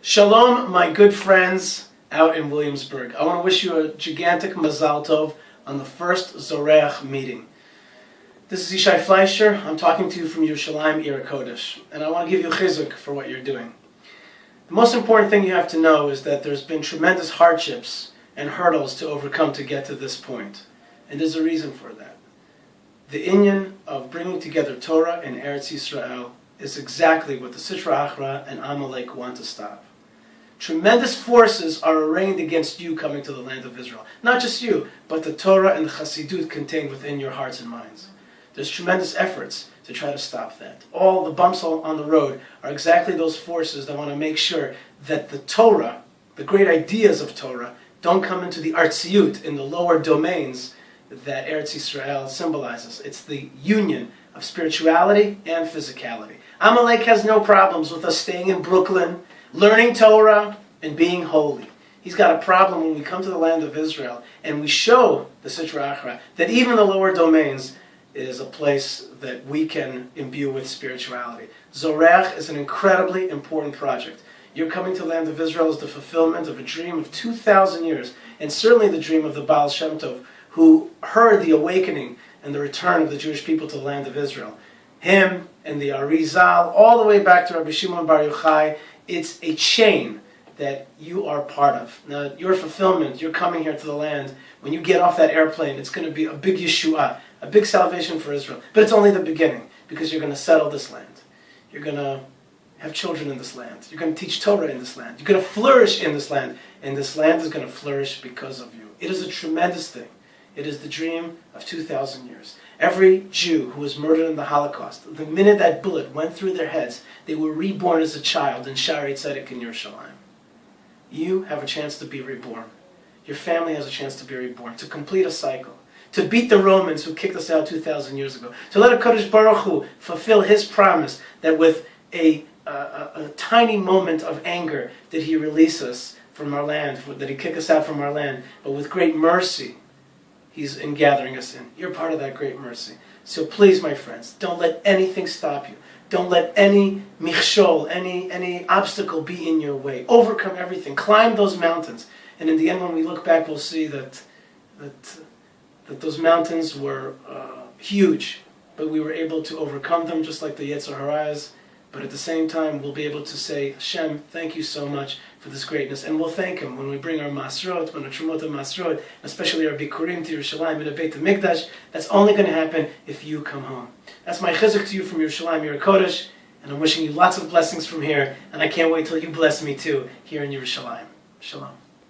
Shalom, my good friends out in Williamsburg. I want to wish you a gigantic Mazal Tov on the first Zoreiach meeting. This is Yishai Fleisher. I'm talking to you from Yerushalayim, Ir Kodesh, and I want to give you chizuk for what you're doing. The most important thing you have to know is that there's been tremendous hardships and hurdles to overcome to get to this point, and there's a reason for that. The inyan of bringing together Torah and Eretz Yisrael is exactly what the Sitra Achra and Amalek want to stop. Tremendous forces are arrayed against you coming to the land of Israel. Not just you, but the Torah and the Chassidut contained within your hearts and minds. There's tremendous efforts to try to stop that. All the bumps on the road are exactly those forces that want to make sure that the Torah, the great ideas of Torah, don't come into the artziut, in the lower domains that Eretz Yisrael symbolizes. It's the union of spirituality and physicality. Amalek has no problems with us staying in Brooklyn, learning Torah, and being holy. He's got a problem when we come to the land of Israel and we show the Sitra Achra that even the lower domains is a place that we can imbue with spirituality. Zoreiach is an incredibly important project. You're coming to the land of Israel as the fulfillment of a dream of 2,000 years, and certainly the dream of the Baal Shem Tov, who heard the awakening and the return of the Jewish people to the land of Israel. Him and the Arizal, all the way back to Rabbi Shimon Bar Yochai. It's a chain that you are part of. Now, your fulfillment, you're coming here to the land, when you get off that airplane, it's going to be a big Yeshua, a big salvation for Israel. But it's only the beginning, because you're going to settle this land. You're going to have children in this land. You're going to teach Torah in this land. You're going to flourish in this land. And this land is going to flourish because of you. It is a tremendous thing. It is the dream of 2,000 years. Every Jew who was murdered in the Holocaust, the minute that bullet went through their heads, they were reborn as a child in Shaarei Tzedek in Yerushalayim. You have a chance to be reborn. Your family has a chance to be reborn, to complete a cycle, to beat the Romans who kicked us out 2,000 years ago, to let HaKadosh Baruch Hu fulfill His promise that with a tiny moment of anger did He release us from our land, that He kick us out from our land, but with great mercy He's in gathering us in. You're part of that great mercy. So please, my friends, don't let anything stop you. Don't let any michshol, any obstacle be in your way. Overcome everything. Climb those mountains. And in the end, when we look back, we'll see that those mountains were huge, but we were able to overcome them, just like the Yetzer Harayas. But at the same time, we'll be able to say, Hashem, thank you so much for this greatness. And we'll thank Him when we bring our Masrot, when our Trumot of Masrot, especially our Bikurim to Yerushalayim and the Beit HaMikdash. That's only going to happen if you come home. That's my chizuk to you from Yerushalayim, Ir Kodesh. And I'm wishing you lots of blessings from here. And I can't wait till you bless me too here in Yerushalayim. Shalom.